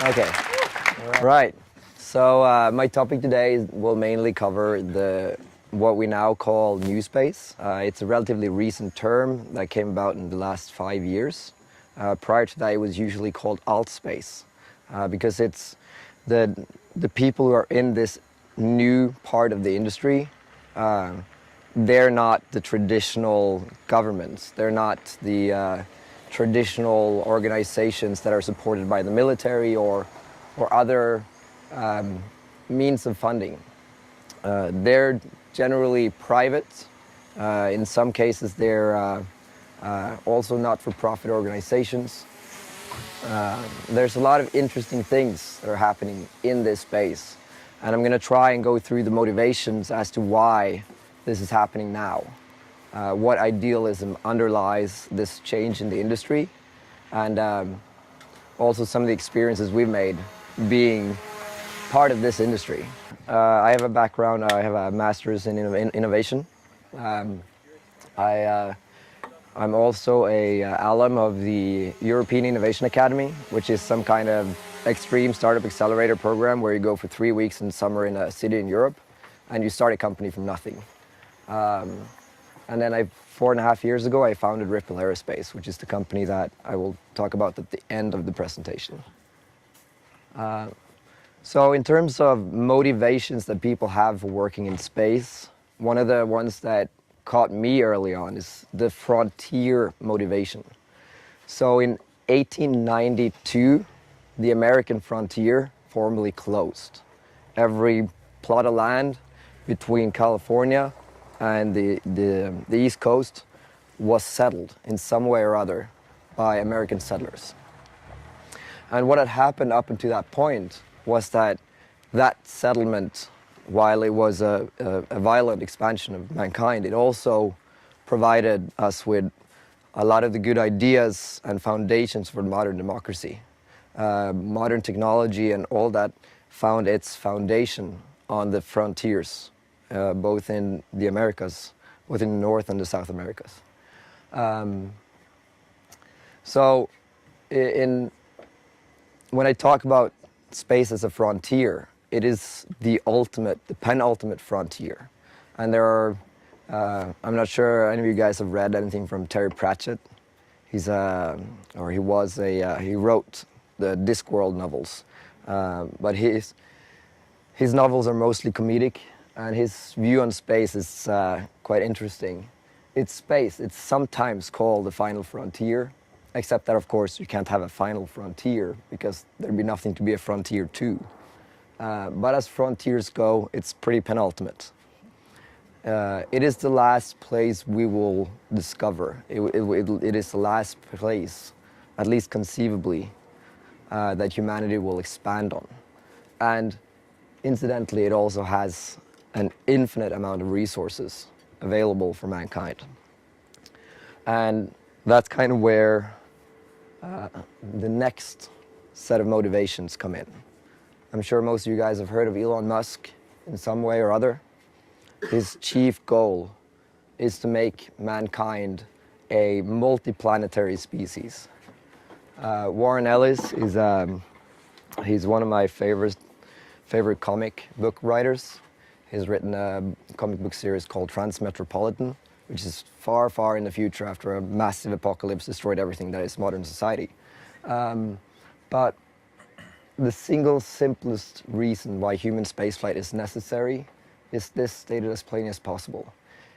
Okay. Right. So my topic today will mainly cover what we now call new space. It's a relatively recent term that came about in the last 5 years. Prior to that, it was usually called alt space because it's the people who are in this new part of the industry. They're not the traditional governments. They're not the traditional organizations that are supported by the military or other means of funding. They're generally private. In some cases, they're also not-for-profit organizations. There's a lot of interesting things that are happening in this space. And I'm going to try and go through the motivations as to why this is happening now. What idealism underlies this change in the industry, and also some of the experiences we've made being part of this industry. I have a background, I have a master's in innovation. I'm also an alum of the European Innovation Academy, which is some kind of extreme startup accelerator program where you go for 3 weeks in summer in a city in Europe and you start a company from nothing. And then 4.5 years ago, I founded Ripple Aerospace, which is the company that I will talk about at the end of the presentation. So in terms of motivations that people have for working in space, one of the ones that caught me early on is the frontier motivation. So in 1892, the American frontier formally closed. Every plot of land between California and the East Coast was settled in some way or other by American settlers. And what had happened up until that point was that settlement, while it was a violent expansion of mankind, it also provided us with a lot of the good ideas and foundations for modern democracy. Modern technology and all that found its foundation on the frontiers, both in the Americas, both in the North and the South Americas. When I talk about space as a frontier, it is the penultimate frontier. And there are, I'm not sure any of you guys have read anything from Terry Pratchett. He wrote the Discworld novels. But his novels are mostly comedic, and his view on space is quite interesting. It's space. It's sometimes called the final frontier, except that, of course, you can't have a final frontier because there'd be nothing to be a frontier to. But as frontiers go, it's pretty penultimate. It is the last place we will discover. It is the last place, at least conceivably, that humanity will expand on. And incidentally, it also has an infinite amount of resources available for mankind. And that's kind of where the next set of motivations come in. I'm sure most of you guys have heard of Elon Musk in some way or other. His chief goal is to make mankind a multiplanetary species. Warren Ellis is he's one of my favorite comic book writers. He's written a comic book series called Transmetropolitan, which is far, far in the future after a massive apocalypse destroyed everything that is modern society. But the single simplest reason why human spaceflight is necessary is this, stated as plain as possible.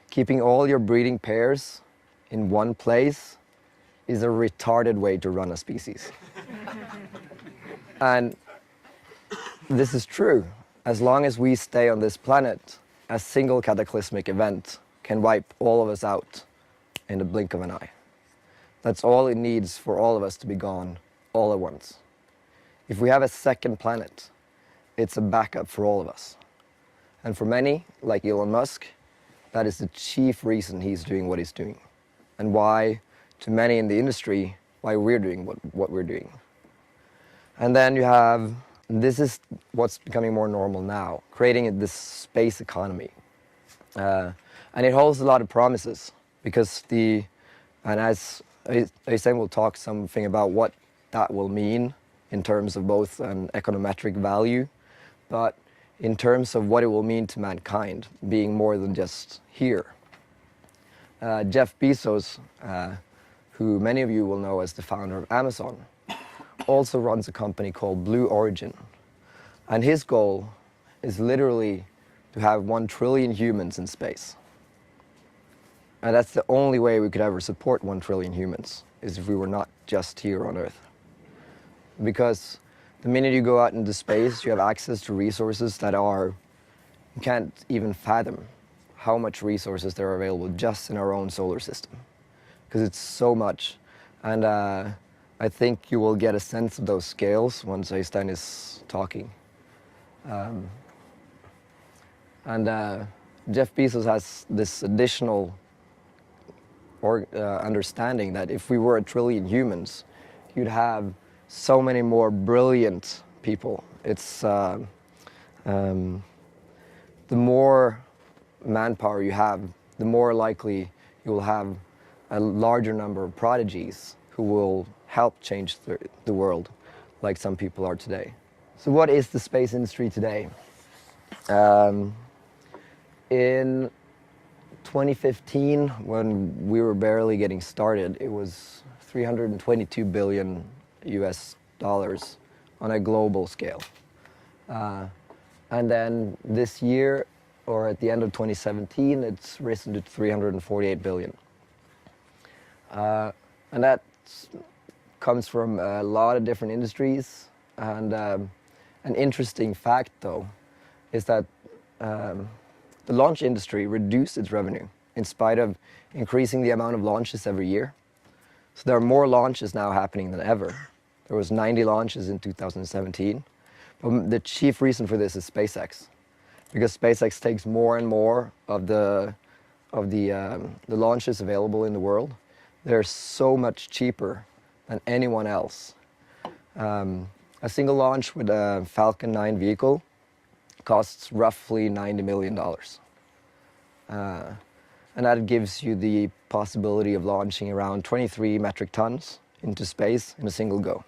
Keeping all your breeding pairs in one place is a retarded way to run a species. And this is true. As long as we stay on this planet, a single cataclysmic event can wipe all of us out in the blink of an eye. That's all it needs for all of us to be gone all at once. If we have a second planet, it's a backup for all of us. And for many, like Elon Musk, that is the chief reason he's doing what he's doing. And why, to many in the industry, why we're doing what we're doing. And then you have, this is what's becoming more normal now, creating this space economy. And it holds a lot of promises because and as Øystein will talk something about what that will mean in terms of both an econometric value, but in terms of what it will mean to mankind, being more than just here. Jeff Bezos, who many of you will know as the founder of Amazon, also runs a company called Blue Origin. And his goal is literally to have 1 trillion humans in space. And that's the only way we could ever support 1 trillion humans, is if we were not just here on Earth. Because the minute you go out into space, you have access to resources that you can't even fathom how much resources there are available just in our own solar system. Because it's so much. And I think you will get a sense of those scales once Øystein is talking. Jeff Bezos has this additional understanding that if we were 1 trillion humans, you'd have so many more brilliant people. It's the more manpower you have, the more likely you will have a larger number of prodigies who will help change the world, like some people are today. So what is the space industry today? In 2015, when we were barely getting started, it was $322 billion US dollars on a global scale. And then this year, or at the end of 2017, it's risen to 348 billion. And that comes from a lot of different industries. And an interesting fact, though, is that the launch industry reduced its revenue in spite of increasing the amount of launches every year. So there are more launches now happening than ever. There was 90 launches in 2017. But the chief reason for this is SpaceX, because SpaceX takes more and more of the launches available in the world. They're so much cheaper than anyone else. A single launch with a Falcon 9 vehicle costs roughly $90 million. And that gives you the possibility of launching around 23 metric tons into space in a single go.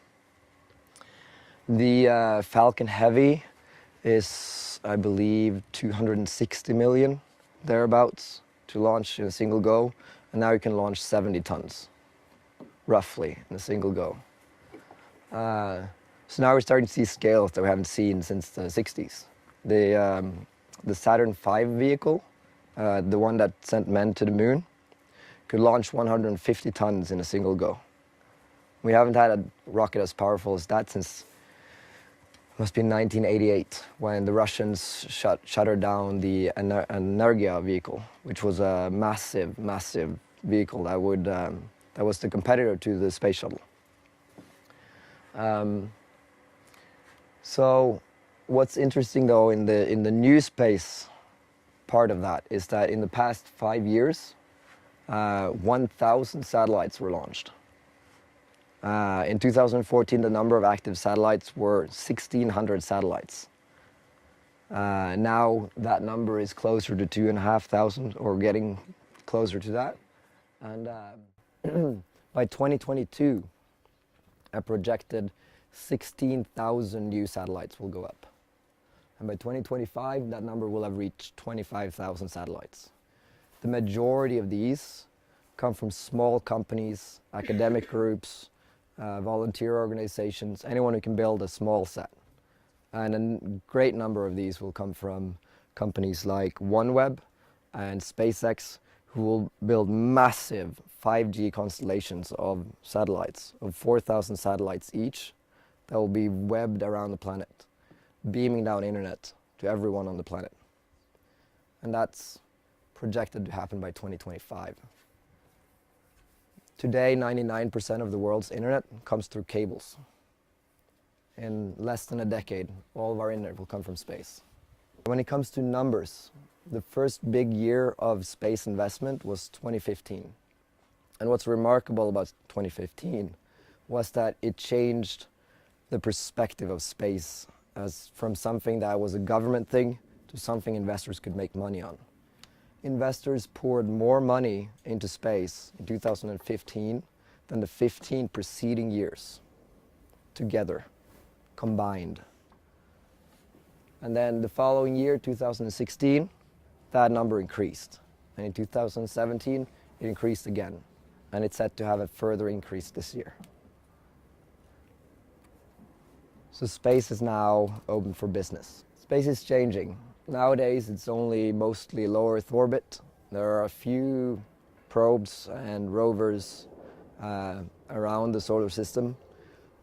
The Falcon Heavy is, I believe, 260 million, thereabouts, to launch in a single go. And now you can launch 70 tons, roughly, in a single go. So now we're starting to see scales that we haven't seen since the 60s. The Saturn V vehicle, the one that sent men to the moon, could launch 150 tons in a single go. We haven't had a rocket as powerful as that since, must be 1988, when the Russians shuttered down the Energia vehicle, which was a massive, massive vehicle that was the competitor to the space shuttle. So what's interesting, though, in the new space part of that is that in the past 5 years, 1,000 satellites were launched. In 2014, the number of active satellites were 1,600 satellites. Now that number is closer to 2,500, or getting closer to that. And by 2022, a projected 16,000 new satellites will go up. And by 2025, that number will have reached 25,000 satellites. The majority of these come from small companies, academic groups, volunteer organizations, anyone who can build a small set. And a great number of these will come from companies like OneWeb and SpaceX, who will build massive 5G constellations of satellites, of 4,000 satellites each, that will be webbed around the planet, beaming down internet to everyone on the planet. And that's projected to happen by 2025. Today, 99% of the world's internet comes through cables. In less than a decade, all of our internet will come from space. When it comes to numbers, the first big year of space investment was 2015. And what's remarkable about 2015 was that it changed the perspective of space as from something that was a government thing to something investors could make money on. Investors poured more money into space in 2015 than the 15 preceding years together. combined. And then the following year, 2016, that number increased. And in 2017, it increased again. And it's set to have a further increase this year. So space is now open for business. Space is changing. Nowadays, it's only mostly low Earth orbit. There are a few probes and rovers around the solar system,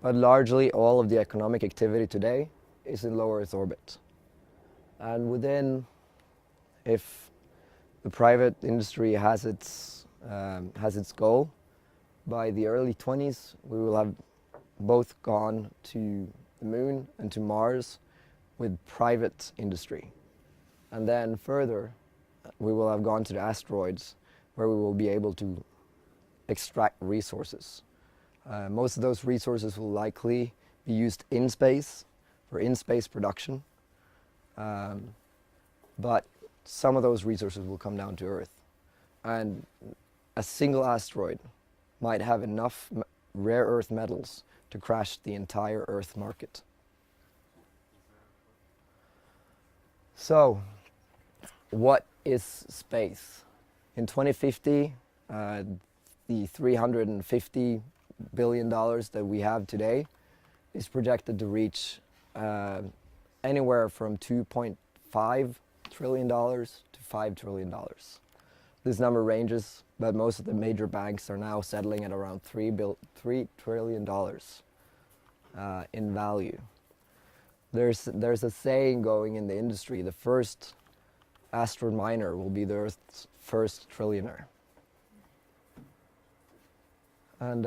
but largely all of the economic activity today is in low Earth orbit. And within, if the private industry has its goal, by the early 20s, we will have both gone to the moon and to Mars with private industry. And then further, we will have gone to the asteroids, where we will be able to extract resources. Most of those resources will likely be used in space, for in-space production. But some of those resources will come down to Earth. And a single asteroid might have enough rare earth metals to crash the entire Earth market. So, what is space? In 2050, the $350 billion that we have today is projected to reach anywhere from $2.5 trillion to $5 trillion. This number ranges, but most of the major banks are now settling at around $3 trillion in value. There's a saying going in the industry: the first asteroid miner will be the Earth's first trillionaire. And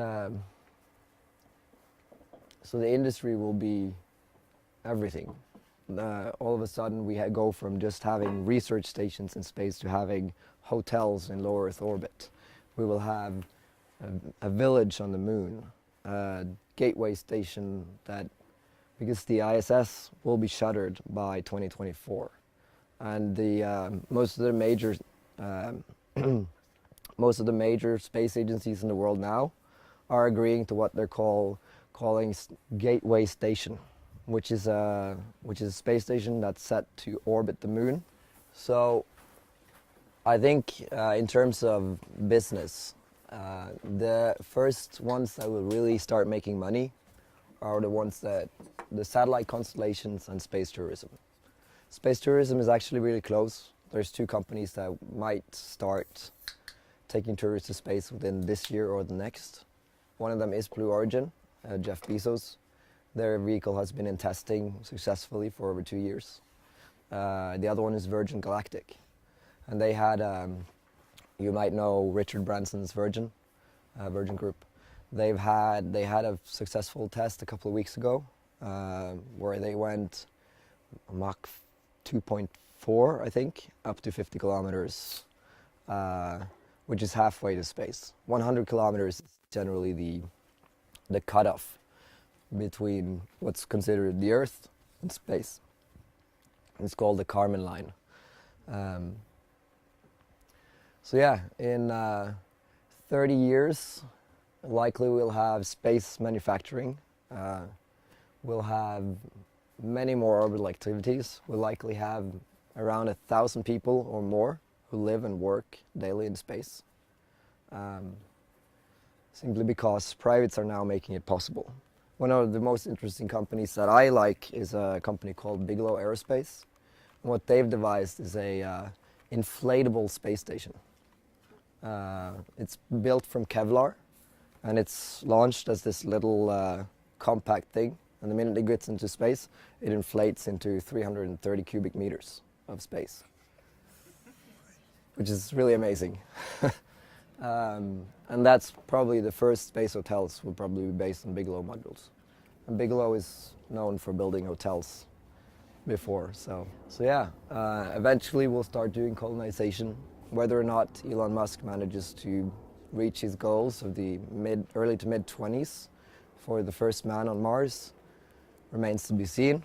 so the industry will be everything. All of a sudden we go from just having research stations in space to having hotels in low Earth orbit. We will have a village on the moon, a gateway station because the ISS will be shuttered by 2024. And most of the major space agencies in the world now are agreeing to what they're calling gateway station, which is a space station that's set to orbit the moon. So I think in terms of business, the first ones that will really start making money are the satellite constellations and space tourism. Space tourism is actually really close. There's two companies that might start taking tourists to space within this year or the next. One of them is Blue Origin, Jeff Bezos. Their vehicle has been in testing successfully for over 2 years. The other one is Virgin Galactic. And they had, you might know Richard Branson's Virgin Group. They had a successful test a couple of weeks ago where they went Mach 2.4, I think, up to 50 kilometers, which is halfway to space. 100 kilometers is generally the cutoff between what's considered the Earth and space. It's called the Kármán line. So yeah, in 30 years, likely we'll have space manufacturing. We'll have many more orbital activities. We'll likely have around 1,000 people or more who live and work daily in space. Simply because privates are now making it possible. One of the most interesting companies that I like is a company called Ripple Aerospace. And what they've devised is a inflatable space station. It's built from Kevlar, and it's launched as this little compact thing. And the minute it gets into space, it inflates into 330 cubic meters of space, which is really amazing. And that's probably the first space hotels will probably be based on Bigelow modules. And Bigelow is known for building hotels before, so yeah. Eventually we'll start doing colonization. Whether or not Elon Musk manages to reach his goals of the early to mid 20s for the first man on Mars remains to be seen.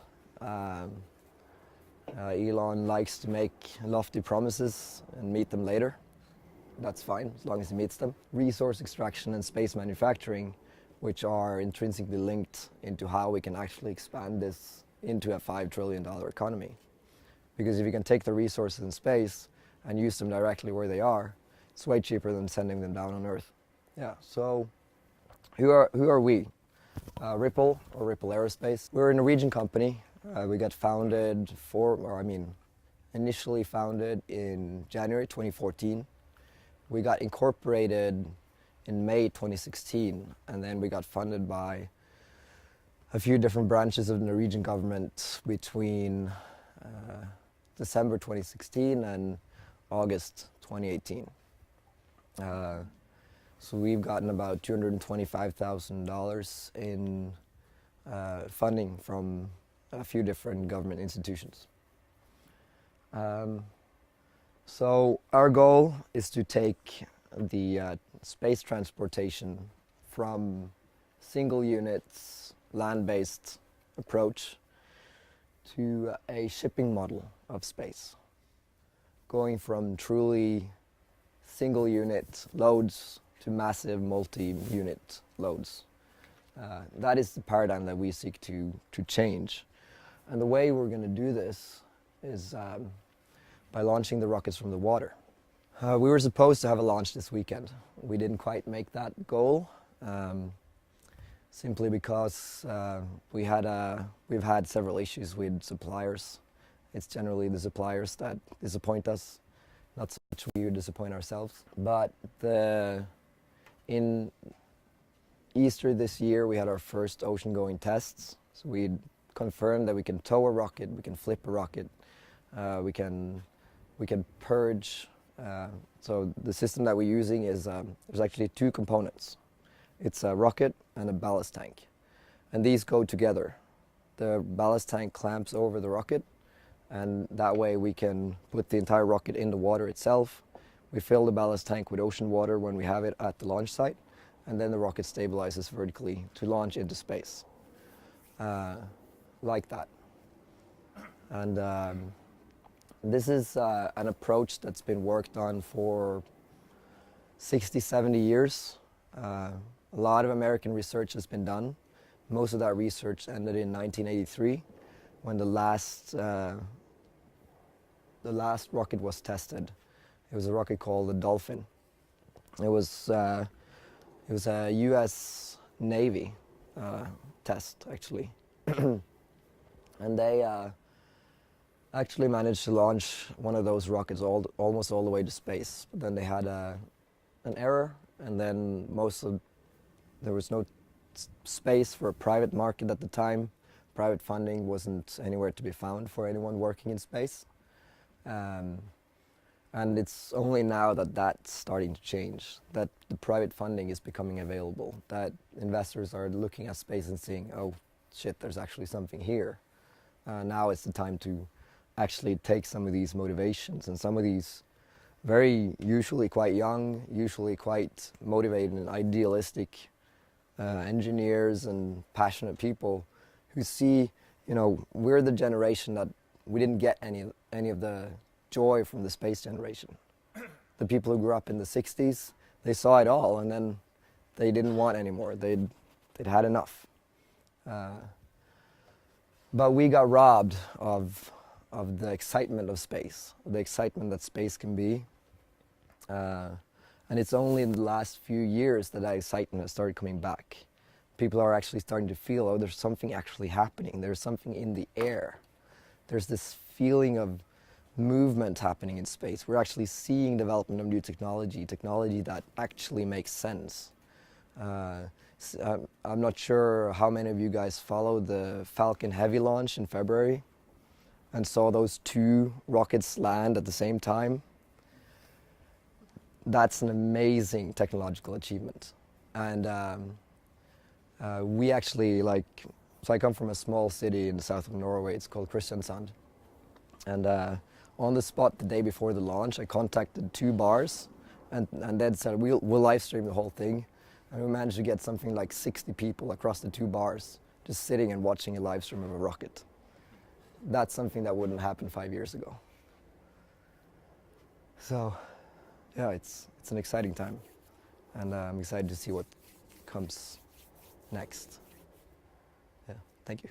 Elon likes to make lofty promises and meet them later. That's fine, as long as he meets them. Resource extraction and space manufacturing which are intrinsically linked into how we can actually expand this into a $5 trillion economy. Because if you can take the resources in space and use them directly where they are, it's way cheaper than sending them down on Earth. Yeah, so who are we? Ripple, or Ripple Aerospace. We're a Norwegian company. We got initially founded in January 2014. We got incorporated in May 2016, and then we got funded by a few different branches of the Norwegian government between December 2016 and August 2018. So we've gotten about $225,000 in funding from a few different government institutions. So our goal is to take the space transportation from single units, land-based approach to a shipping model of space, going from truly single unit loads to massive multi-unit loads. That is the paradigm that we seek to change. And the way we're going to do this is by launching the rockets from the water. We were supposed to have a launch this weekend. We didn't quite make that goal, simply because we've had several issues with suppliers. It's generally the suppliers that disappoint us, not so much we disappoint ourselves. But in Easter this year, we had our first ocean-going tests. So we confirmed that we can tow a rocket, we can flip a rocket, we can purge. So the system that we're using is there's actually two components. It's a rocket and a ballast tank, and these go together. The ballast tank clamps over the rocket, and that way we can put the entire rocket in the water itself. We fill the ballast tank with ocean water when we have it at the launch site, and then the rocket stabilizes vertically to launch into space, like that. And this is an approach that's been worked on for 60, 70 years. A lot of American research has been done. Most of that research ended in 1983, when the last rocket was tested. It was a rocket called the Dolphin. It was a U.S. Navy test, actually. And they actually managed to launch one of those rockets almost all the way to space. But then they had an error, and then there was no space for a private market at the time. Private funding wasn't anywhere to be found for anyone working in space. And it's only now that that's starting to change, that the private funding is becoming available, that investors are looking at space and seeing, oh shit, there's actually something here. Now it's the time to actually take some of these motivations and some of these usually quite young, usually quite motivated and idealistic engineers and passionate people who see, we're the generation that we didn't get any of the joy from the space generation. The people who grew up in the 60s, they saw it all, and then they didn't want any more. They'd had enough. But we got robbed of the excitement of space, the excitement that space can be. And it's only in the last few years that excitement has started coming back. People are actually starting to feel, oh, there's something actually happening. There's something in the air. There's this feeling of movement happening in space. We're actually seeing development of new technology that actually makes sense. I'm not sure how many of you guys followed the Falcon Heavy launch in February and saw those two rockets land at the same time. That's an amazing technological achievement. And we actually, so I come from a small city in the south of Norway. It's called Kristiansand. And on the spot the day before the launch, I contacted two bars, and they said, we'll live stream the whole thing. And we managed to get something like 60 people across the two bars just sitting and watching a live stream of a rocket. That's something that wouldn't happen 5 years ago. So, yeah, it's an exciting time, and I'm excited to see what comes next. Yeah, thank you.